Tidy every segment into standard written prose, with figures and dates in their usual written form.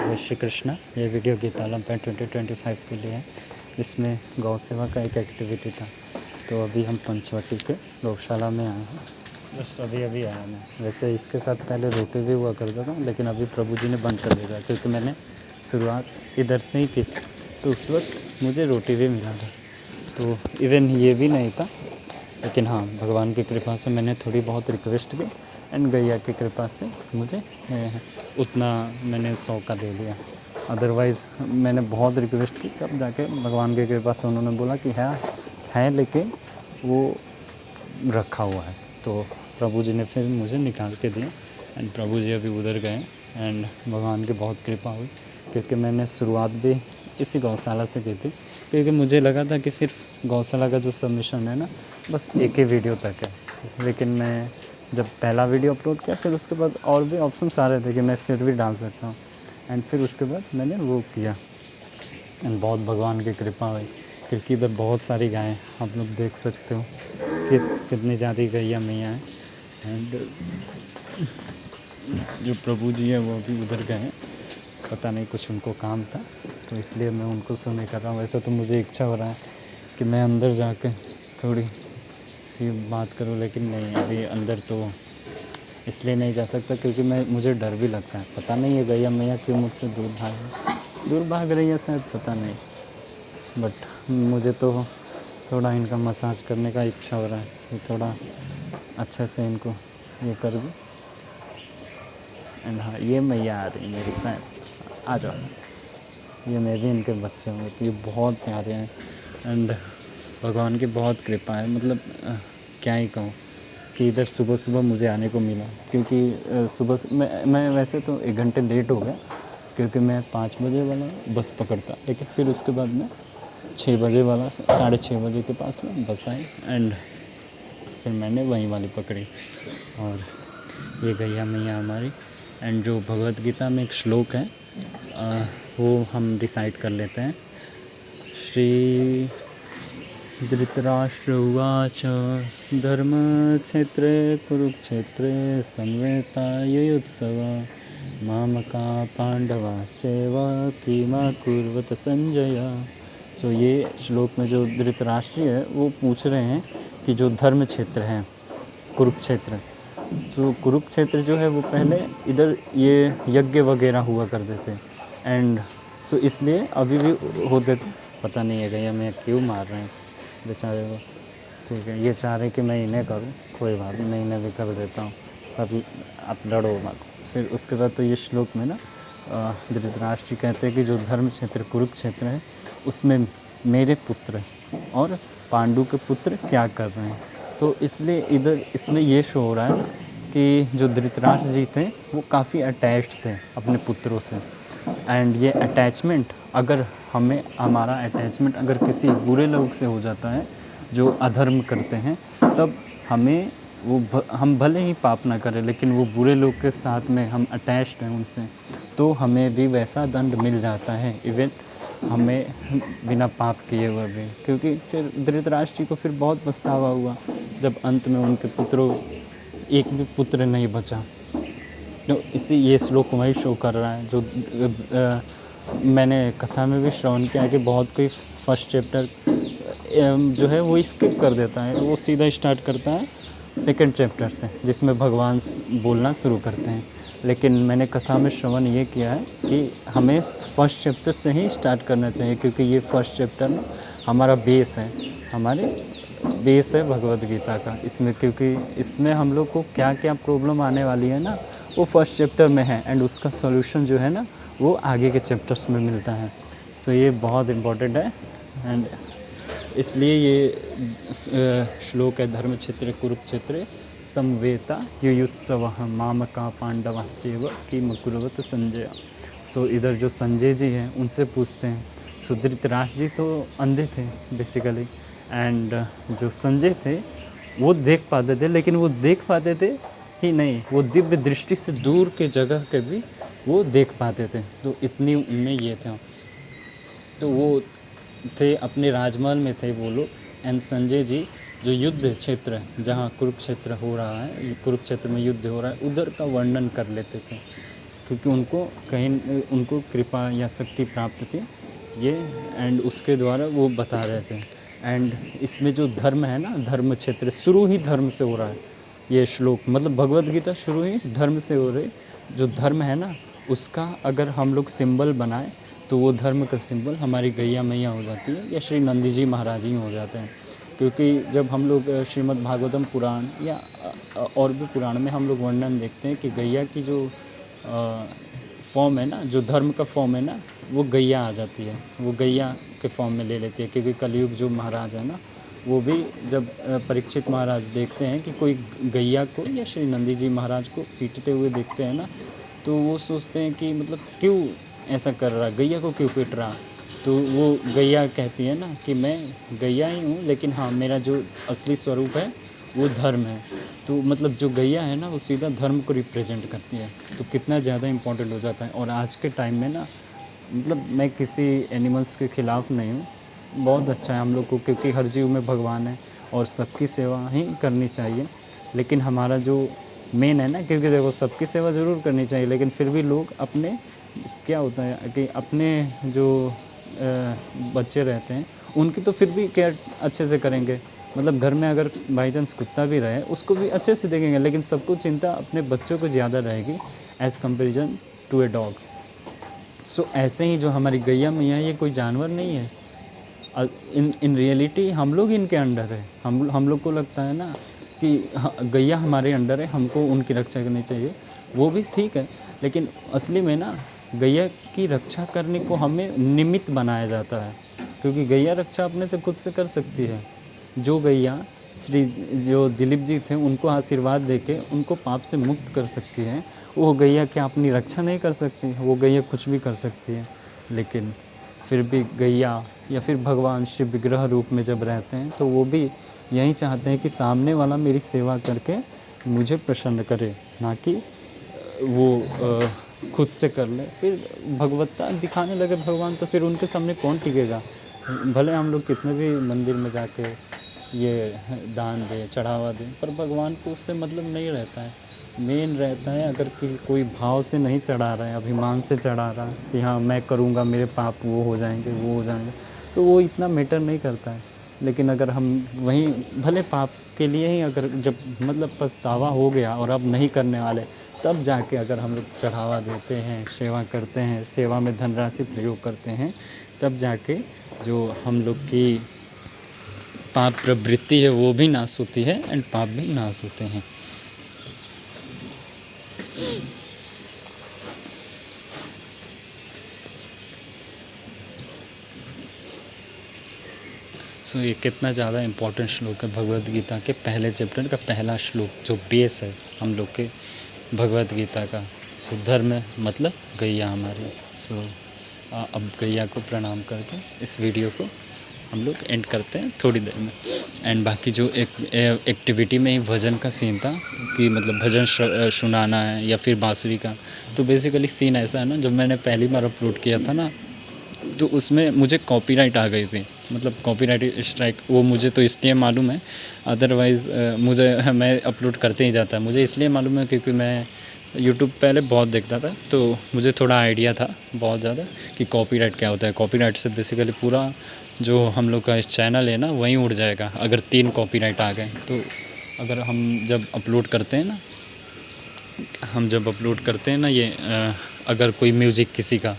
जय श्री कृष्ण। ये वीडियो गीतालम पे 2025 के लिए है। इसमें गौ सेवा का एक एक्टिविटी था। तो अभी हम पंचवटी के गौशाला में आए हैं। बस अभी आया मैं। वैसे इसके साथ पहले रोटी भी हुआ करता था, लेकिन अभी प्रभु जी ने बंद कर दिया क्योंकि मैंने शुरुआत इधर से ही की थी। तो उस वक्त मुझे रोटी भी मिला था। तो इवन ये भी नहीं था, लेकिन हाँ, भगवान की कृपा से मैंने थोड़ी बहुत रिक्वेस्ट की एंड गैया की कृपा से मुझे उतना मैंने 100 का ले लिया। अदरवाइज़ मैंने बहुत रिक्वेस्ट की, तब जाके भगवान की कृपा से उन्होंने बोला कि है लेकिन वो रखा हुआ है। तो प्रभु जी ने फिर मुझे निकाल के दिया एंड प्रभु जी अभी उधर गए एंड भगवान की बहुत कृपा हुई क्योंकि मैंने शुरुआत भी इसी गौशाला से की थी। क्योंकि मुझे लगा था कि सिर्फ गौशाला का जो सबमिशन है ना, बस एक ही वीडियो तक है। लेकिन मैं जब पहला वीडियो अपलोड किया, फिर उसके बाद और भी ऑप्शंस आ रहे थे कि मैं फिर भी डाल सकता हूँ। एंड फिर उसके बाद मैंने वो किया एंड बहुत भगवान की कृपा हुई क्योंकि इधर बहुत सारी गायें आप लोग देख सकते हो कि कितनी ज़्यादा गैया मैया हैं। एंड जो प्रभु जी हैं वो अभी उधर गए हैं, पता नहीं कुछ उनको काम था, तो इसलिए मैं उनको सुने कर रहा हूँ। वैसे तो मुझे इच्छा हो रहा है कि मैं अंदर जाकर थोड़ी सी बात करूँ, लेकिन नहीं, अभी अंदर तो इसलिए नहीं जा सकता क्योंकि मुझे डर भी लगता है। पता नहीं है गैया मैया क्यों मुझसे दूर भाग रही है, शायद पता नहीं। बट मुझे तो थोड़ा इनका मसाज करने का इच्छा हो रहा है कि थोड़ा अच्छे से इनको ये कर दूँ। एंड हाँ, ये मैया आ रही मेरी शायद, आ जाओ। ये मैं भी इनके बच्चे होंगे, तो ये बहुत प्यारे हैं एंड भगवान की बहुत कृपा है। मतलब क्या ही कहूँ कि इधर सुबह सुबह मुझे आने को मिला क्योंकि सुबह मैं वैसे तो 1 घंटे लेट हो गया क्योंकि मैं 5 बजे वाला बस पकड़ता, लेकिन फिर उसके बाद मैं 6 बजे वाला 6:30 बजे के पास में बस आई एंड फिर मैंने वहीं वाली पकड़ी। और ये गैया मैया हमारी एंड जो भगवद गीता में एक श्लोक है वो हम रिसाइट कर लेते हैं। श्री धृतराष्ट्र उवाच धर्मक्षेत्रे कुरुक्षेत्रे संवेतायुयुत्सव मामका पांडवाश्चैव किमा कुर्वत संजय। सो ये श्लोक में जो धृतराष्ट्र है वो पूछ रहे हैं कि जो धर्म क्षेत्र है कुरुक्षेत्र, तो कुरुक्षेत्र जो है वो पहले इधर ये यज्ञ वगैरह हुआ करते थे एंड सो इसलिए अभी भी होते थे। पता नहीं है गैया मैं क्यों मार रहे हैं बेचारे को। ठीक है, ये चाह रहे कि मैं इन्हें करूं, कोई बात नहीं, इन्हें भी कर देता हूं, पर आप लड़ो मत। फिर उसके बाद तो ये श्लोक में ना धृतराष्ट्र कहते हैं कि जो धर्म क्षेत्र कुरुक्षेत्र है उसमें मेरे पुत्र और पांडु के पुत्र क्या कर रहे हैं। तो इसलिए इधर इसमें ये शो हो रहा है ना कि जो धृतराष्ट्र जी थे वो काफ़ी अटैच्ड थे अपने पुत्रों से। एंड ये अटैचमेंट अगर हमारा अटैचमेंट अगर किसी बुरे लोग से हो जाता है जो अधर्म करते हैं, तब हमें हम भले ही पाप ना करें, लेकिन वो बुरे लोग के साथ में हम अटैच्ड हैं उनसे, तो हमें भी वैसा दंड मिल जाता है इवन हमें बिना पाप किए हुए भी। क्योंकि फिर धृतराष्ट्र जी को फिर बहुत पछतावा हुआ जब अंत में उनके पुत्रों एक भी पुत्र नहीं बचा। तो इसी ये श्लोक वही शो कर रहा है जो मैंने कथा में भी श्रवण किया है कि बहुत कोई फर्स्ट चैप्टर जो है वो स्किप कर देता है, वो सीधा स्टार्ट करता है सेकंड चैप्टर से जिसमें भगवान बोलना शुरू करते हैं। लेकिन मैंने कथा में श्रवण ये किया है कि हमें फर्स्ट चैप्टर से ही स्टार्ट करना चाहिए क्योंकि ये फर्स्ट चैप्टर ना हमारा बेस है, हमारे बेस है भगवद गीता का इसमें। क्योंकि इसमें हम लोग को क्या क्या प्रॉब्लम आने वाली है ना वो फर्स्ट चैप्टर में है एंड उसका सॉल्यूशन जो है ना वो आगे के चैप्टर्स में मिलता है। सो ये बहुत इम्पोर्टेंट है एंड इसलिए ये श्लोक है धर्म क्षेत्र कुरुक्षेत्र समवेता युयुत्सव मामका पांडवाश्चैव किम कुर्वत संजय। सो इधर जो संजय जी हैं उनसे पूछते हैं। सो धृतराष्ट्र जी तो अंधे थे बेसिकली एंड जो संजय थे वो देख पाते थे, लेकिन वो देख पाते थे ही नहीं, वो दिव्य दृष्टि से दूर के जगह के भी वो देख पाते थे। तो इतनी उनमें ये था, तो वो थे अपने राजमहल में थे वो लोग। एंड संजय जी जो युद्ध क्षेत्र जहाँ कुरुक्षेत्र हो रहा है, कुरुक्षेत्र में युद्ध हो रहा है, उधर का वर्णन कर लेते थे क्योंकि उनको कृपा या शक्ति प्राप्त थी ये, एंड उसके द्वारा वो बता रहे थे। एंड इसमें जो धर्म है ना, धर्म क्षेत्र शुरू ही धर्म से हो रहा है। ये श्लोक मतलब भगवत गीता शुरू ही धर्म से हो रही। जो धर्म है ना, उसका अगर हम लोग सिंबल बनाएं तो वो धर्म का सिंबल हमारी गैया मैया हो जाती है, या श्री नंदी जी महाराज ही हो जाते हैं। क्योंकि जब हम लोग श्रीमद् भागवतम पुराण या और भी पुराण में हम लोग वर्णन देखते हैं कि गैया की जो फॉर्म है ना, जो धर्म का फॉर्म है ना, वो गैया आ जाती है, वो गैया के फॉर्म में ले लेती है। क्योंकि कलयुग जो महाराज है ना, वो भी जब परीक्षित महाराज देखते हैं कि कोई गैया को या श्री नंदी जी महाराज को पीटते हुए देखते हैं ना, तो वो सोचते हैं कि मतलब क्यों ऐसा कर रहा, गैया को क्यों पीट रहा। तो वो गैया कहती है ना कि मैं गैया ही हूँ, लेकिन हाँ मेरा जो असली स्वरूप है वो धर्म है। तो मतलब जो गैया है ना, वो सीधा धर्म को रिप्रेजेंट करती है। तो कितना ज़्यादा इम्पोर्टेंट हो जाता है। और आज के टाइम में ना, मतलब मैं किसी एनिमल्स के ख़िलाफ़ नहीं हूँ, बहुत अच्छा है हम लोग को, क्योंकि हर जीव में भगवान है और सबकी सेवा ही करनी चाहिए। लेकिन हमारा जो मेन है ना, क्योंकि देखो सबकी सेवा ज़रूर करनी चाहिए, लेकिन फिर भी लोग अपने क्या होता है कि अपने जो बच्चे रहते हैं उनकी तो फिर भी केयर अच्छे से करेंगे। मतलब घर में अगर बाई चांस कुत्ता भी रहे उसको भी अच्छे से देखेंगे, लेकिन सबको चिंता अपने बच्चों को ज़्यादा रहेगी as comparison to a dog. So ऐसे ही जो हमारी गैया मैया, ये कोई जानवर नहीं है। इन रियलिटी हम लोग इनके अंडर है। हम लोग को लगता है ना कि गैया हमारे अंडर है, हमको उनकी रक्षा करनी चाहिए, वो भी ठीक है। लेकिन असली में ना, गैया की रक्षा करने को हमें निमित्त बनाया जाता है, क्योंकि गैया रक्षा अपने से खुद से कर सकती है। जो गैया जो दिलीप जी थे उनको आशीर्वाद देके उनको पाप से मुक्त कर सकती है, वो गैया क्या अपनी रक्षा नहीं कर सकती? वो गैया कुछ भी कर सकती है। लेकिन फिर भी गैया या फिर भगवान शिव विग्रह रूप में जब रहते हैं, तो वो भी यही चाहते हैं कि सामने वाला मेरी सेवा करके मुझे प्रसन्न करे, ना कि वो खुद से कर ले। फिर भगवत्ता दिखाने लगे भगवान, तो फिर उनके सामने कौन टिकेगा? भले हम लोग कितने भी मंदिर में जाके ये दान दें, चढ़ावा दें, पर भगवान को उससे मतलब नहीं रहता है। मेन रहता है अगर कोई भाव से नहीं चढ़ा रहा है, अभिमान से चढ़ा रहा है कि हाँ मैं करूँगा, मेरे पाप वो हो जाएंगे, तो वो इतना मैटर नहीं करता है। लेकिन अगर हम वहीं भले पाप के लिए ही अगर जब मतलब पछतावा हो गया और अब नहीं करने वाले, तब जाके अगर हम लोग चढ़ावा देते हैं, सेवा करते हैं, सेवा में धनराशि प्रयोग करते हैं, तब जाके जो हम लोग की पाप प्रवृत्ति है वो भी नाश होती है एंड पाप भी नाश होते हैं। सो ये कितना ज़्यादा इम्पोर्टेंट श्लोक है भगवद गीता के पहले चैप्टर का पहला श्लोक, जो बेस है हम लोग के भगवद गीता का। सो धर्म मतलब गैया हमारी। सो अब गैया को प्रणाम करके इस वीडियो को हम लोग एंड करते हैं थोड़ी देर में। एंड बाकी जो एक एक्टिविटी में ही भजन का सीन था कि मतलब भजन सुनाना है या फिर बांसुरी का, तो बेसिकली सीन ऐसा है ना, जब मैंने पहली बार अपलोड किया था ना, तो उसमें मुझे कॉपीराइट आ गई थी। मतलब कॉपीराइट स्ट्राइक, वो मुझे तो इसलिए मालूम है, अदरवाइज़ मैं अपलोड करते ही जाता। मुझे इसलिए मालूम है क्योंकि मैं यूट्यूब पहले बहुत देखता था, तो मुझे थोड़ा आइडिया था बहुत ज़्यादा कि कॉपीराइट क्या होता है। कॉपीराइट से बेसिकली पूरा जो हम लोग का इस चैनल है ना, वहीं उड़ जाएगा अगर 3 कॉपीराइट आ गए। तो अगर हम जब अपलोड करते हैं ना ये अगर कोई म्यूज़िक किसी का,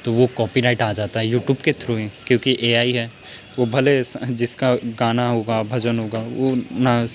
तो वो कॉपीराइट आ जाता है यूट्यूब के थ्रू ही, क्योंकि एआई है। वो भले जिसका गाना होगा, भजन होगा, वो ना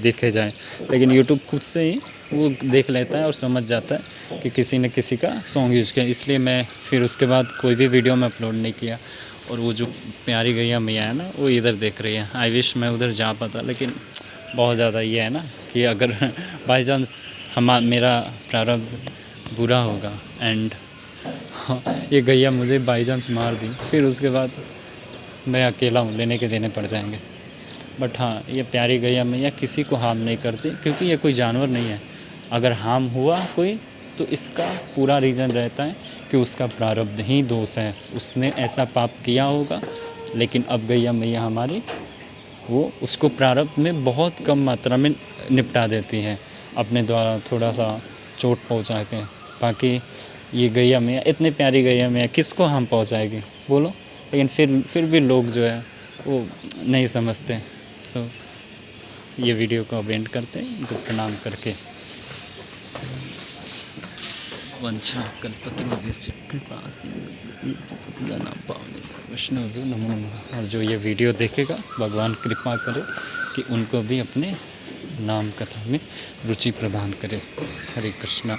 देखे जाए, लेकिन यूट्यूब खुद से ही वो देख लेता है और समझ जाता है कि किसी ने किसी का सॉन्ग यूज किया। इसलिए मैं फिर उसके बाद कोई भी वीडियो में अपलोड नहीं किया। और वो जो प्यारी गैया मैया है ना, वो इधर देख रही है। आई विश मैं उधर जा पाता, लेकिन बहुत ज़्यादा ये है ना कि अगर बाई चांस मेरा प्रारब्ध बुरा होगा एंड ये गैया मुझे बाई चांस मार दी, फिर उसके बाद मैं अकेला हूँ, लेने के देने पड़ जाएंगे। बट हाँ, ये प्यारी गैया मैया किसी को हार्म नहीं करती, क्योंकि ये कोई जानवर नहीं है। अगर हार्म हुआ कोई, तो इसका पूरा रीज़न रहता है कि उसका प्रारब्ध ही दोष है, उसने ऐसा पाप किया होगा। लेकिन अब गैया मैया हमारी, वो उसको प्रारब्ध में बहुत कम मात्रा में निपटा देती है अपने द्वारा थोड़ा सा चोट पहुंचा के। बाकी ये गैया मैया, इतनी प्यारी गैया मैया किसको हम पहुँचाएंगे बोलो। लेकिन फिर भी लोग जो है वो नहीं समझते। सो ये वीडियो को अब एंड करते हैं, इनको प्रणाम करके। वंशा कल्पतरुभ्यश्च कृपा वैष्णव नमो नमः। और जो ये वीडियो देखेगा भगवान कृपा करे कि उनको भी अपने नाम कथा में रुचि प्रदान करे। हरे कृष्णा।